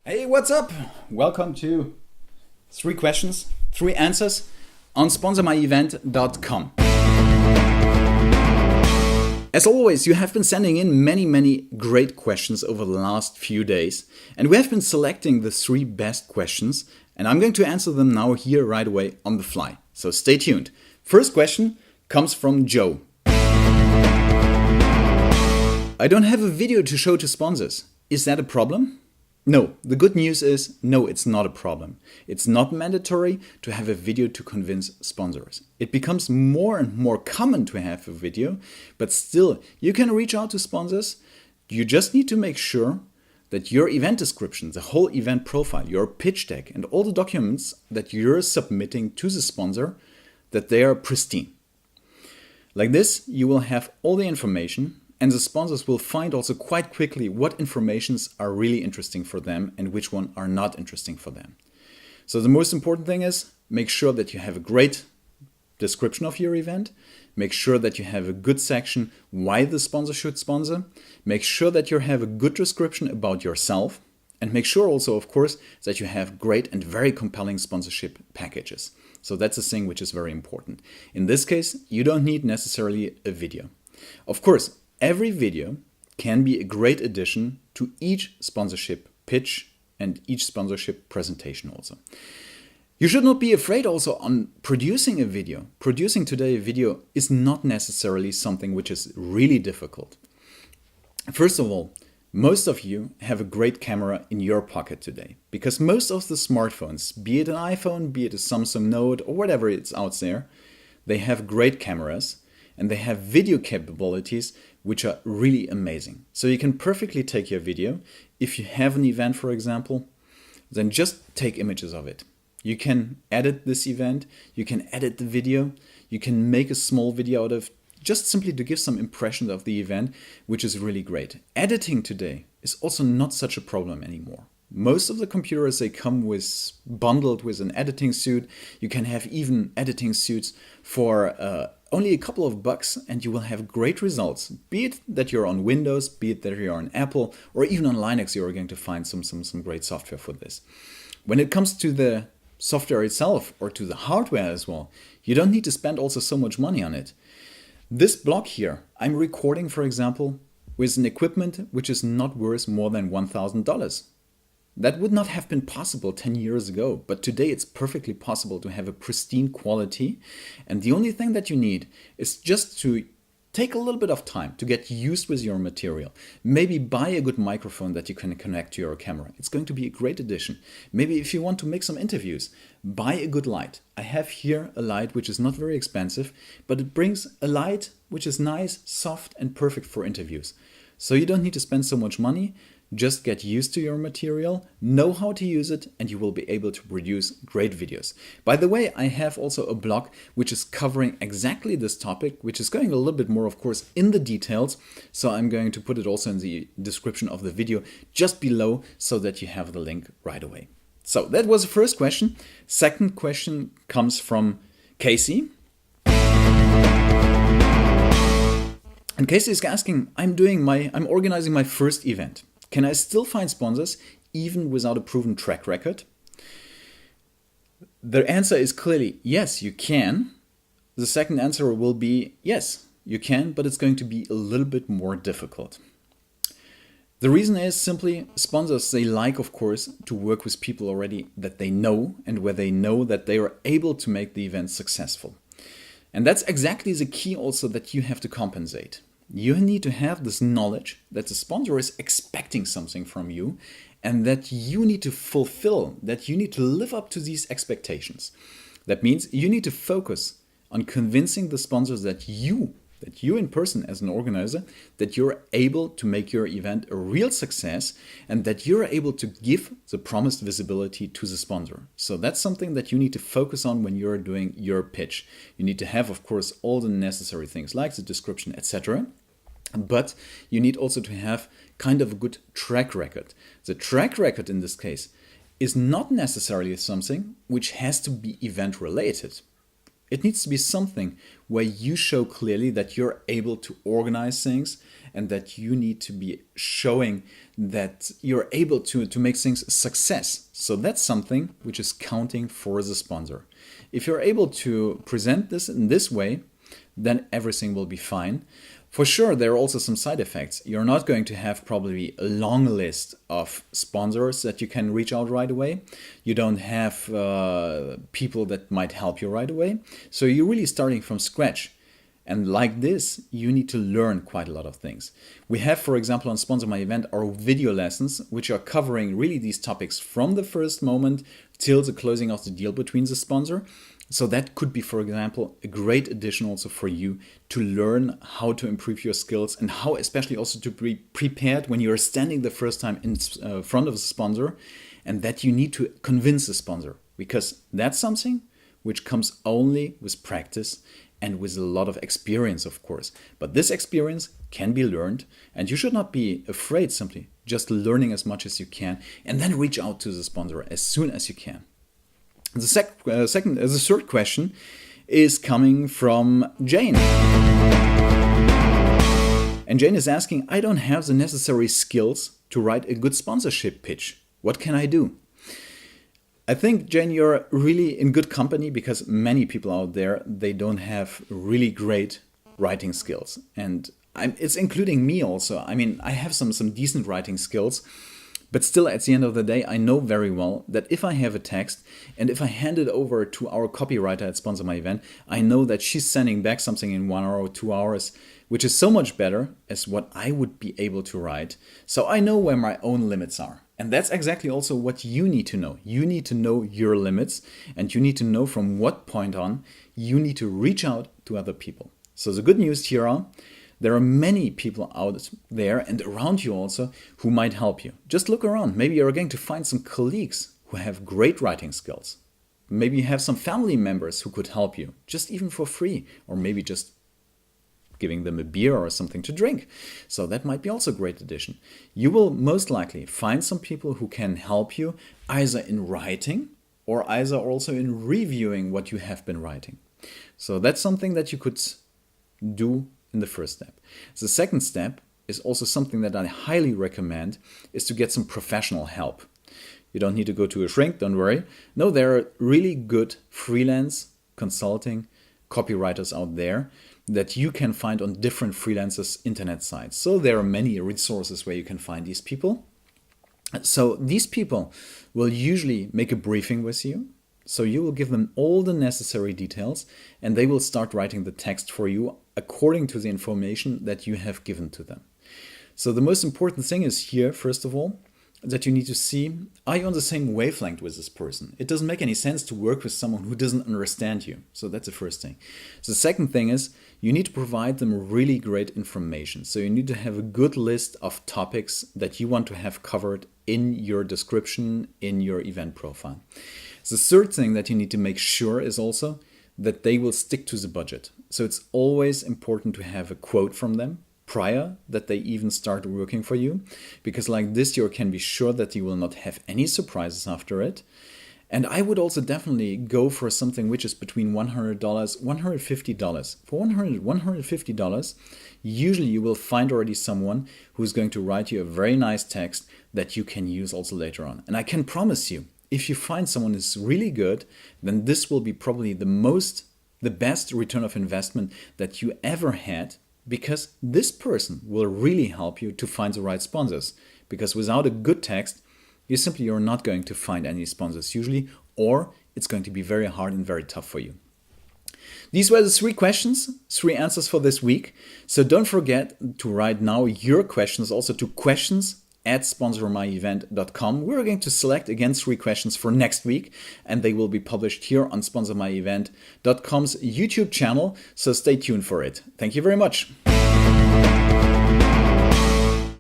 Hey, what's up? Welcome to 3 questions, 3 answers on sponsormyevent.com. As always, you have been sending in many great questions over the last few days, and we have been selecting the 3 best questions, and I'm going to answer them now here right away on the fly. So stay tuned. First question comes from Joe. I don't have a video to show to sponsors. Is that a problem? No, the good news is no, it's not a problem. It's not mandatory to have a video to convince sponsors. It becomes more and more common to have a video, but still, you can reach out to sponsors. You just need to make sure that your event description, the whole event profile, your pitch deck, and all the documents that you're submitting to the sponsor, that they are pristine. Like this, you will have all the information, and the sponsors will find also quite quickly what informations are really interesting for them and which one are not interesting for them. So the most important thing is make sure that you have a great description of your event. Make sure that you have a good section why the sponsor should sponsor. Make sure that you have a good description about yourself. And make sure also, of course, that you have great and very compelling sponsorship packages. So that's a thing which is very important. In this case, you don't need necessarily a video. Of course, every video can be a great addition to each sponsorship pitch and each sponsorship presentation also. You should not be afraid also on producing a video. Producing today a video is not necessarily something which is really difficult. First of all, most of you have a great camera in your pocket today because most of the smartphones, be it an iPhone, be it a Samsung Note or whatever it's out there, they have great cameras and they have video capabilities which are really amazing. So you can perfectly take your video. If you have an event, for example, then just take images of it. You can edit this event, you can edit the video, you can make a small video out of just simply to give some impressions of the event, which is really great. Editing today is also not such a problem anymore. Most of the computers, they come bundled with an editing suite. You can have even editing suits for only a couple of bucks and you will have great results. Be it that you're on Windows, be it that you're on Apple, or even on Linux, you're going to find some great software for this. When it comes to the software itself or to the hardware as well, you don't need to spend also so much money on it. This blog here, I'm recording, for example, with an equipment which is not worth more than $1,000. That would not have been possible 10 years ago, but today it's perfectly possible to have a pristine quality. And the only thing that you need is just to take a little bit of time to get used with your material. Maybe buy a good microphone that you can connect to your camera. It's going to be a great addition. Maybe if you want to make some interviews, buy a good light. I have here a light which is not very expensive, but it brings a light which is nice, soft, and perfect for interviews. So you don't need to spend so much money. Just get used to your material, know how to use it, and you will be able to produce great videos. By the way, I have also a blog which is covering exactly this topic, which is going a little bit more, of course, in the details. So I'm going to put it also in the description of the video just below so that you have the link right away. So that was the first question. Second question comes from Casey. And Casey is asking, I'm organizing my first event. Can I still find sponsors even without a proven track record? The answer is clearly yes, you can. The second answer will be yes, you can, but it's going to be a little bit more difficult. The reason is simply sponsors, they like, of course, to work with people already that they know and where they know that they are able to make the event successful. And that's exactly the key also that you have to compensate. You need to have this knowledge that the sponsor is expecting something from you and that you need to fulfill, that you need to live up to these expectations. That means you need to focus on convincing the sponsors that you in person as an organizer, that you're able to make your event a real success and that you're able to give the promised visibility to the sponsor. So that's something that you need to focus on when you're doing your pitch. You need to have, of course, all the necessary things like the description, etc. But you need also to have kind of a good track record. The track record in this case is not necessarily something which has to be event related. It needs to be something where you show clearly that you're able to organize things and that you need to be showing that you're able to make things a success. So that's something which is counting for the sponsor. If you're able to present this in this way, then everything will be fine. For sure, there are also some side effects. You're not going to have probably a long list of sponsors that you can reach out right away. You don't have people that might help you right away. So you're really starting from scratch. And like this, you need to learn quite a lot of things. We have, for example, on Sponsor My Event, our video lessons, which are covering really these topics from the first moment till the closing of the deal between the sponsor. So that could be, for example, a great addition also for you to learn how to improve your skills and how especially also to be prepared when you're standing the first time in front of the sponsor and that you need to convince the sponsor, because that's something which comes only with practice and with a lot of experience, of course. But this experience can be learned, and you should not be afraid, simply just learning as much as you can and then reach out to the sponsor as soon as you can. The third question is coming from Jane. And Jane is asking, I don't have the necessary skills to write a good sponsorship pitch. What can I do? I think, Jane, you're really in good company, because many people out there, they don't have really great writing skills. And it's including me also. I mean, I have some decent writing skills. But still, at the end of the day, I know very well that if I have a text and if I hand it over to our copywriter at Sponsor My Event, I know that she's sending back something in 1 hour or 2 hours, which is so much better as what I would be able to write. So I know where my own limits are. And that's exactly also what you need to know. You need to know your limits, and you need to know from what point on you need to reach out to other people. So the good news here are, there are many people out there and around you also who might help you. Just look around. Maybe you're going to find some colleagues who have great writing skills. Maybe you have some family members who could help you, just even for free, or maybe just giving them a beer or something to drink. So that might be also a great addition. You will most likely find some people who can help you either in writing or either also in reviewing what you have been writing. So that's something that you could do in the first step. The second step is also something that I highly recommend, is to get some professional help. You don't need to go to a shrink, don't worry. No, there are really good freelance consulting copywriters out there that you can find on different freelancers' internet sites. So there are many resources where you can find these people. So these people will usually make a briefing with you. So you will give them all the necessary details and they will start writing the text for you according to the information that you have given to them. So the most important thing is here, first of all, that you need to see, are you on the same wavelength with this person? It doesn't make any sense to work with someone who doesn't understand you. So that's the first thing. So the second thing is you need to provide them really great information. So you need to have a good list of topics that you want to have covered in your description, in your event profile. The third thing that you need to make sure is also that they will stick to the budget. So it's always important to have a quote from them prior that they even start working for you, because like this you can be sure that you will not have any surprises after it. And I would also definitely go for something which is between $100, $150. For $150, usually you will find already someone who's going to write you a very nice text that you can use also later on. And I can promise you, if you find someone who's really good, then this will be probably the best return of investment that you ever had, because this person will really help you to find the right sponsors. Because without a good text, you're not going to find any sponsors usually, or it's going to be very hard and very tough for you. These were the 3 questions, 3 answers for this week. So don't forget to write now your questions also to questions@sponsormyevent.com. We're going to select again 3 questions for next week, and they will be published here on sponsormyevent.com's YouTube channel. So stay tuned for it. Thank you very much.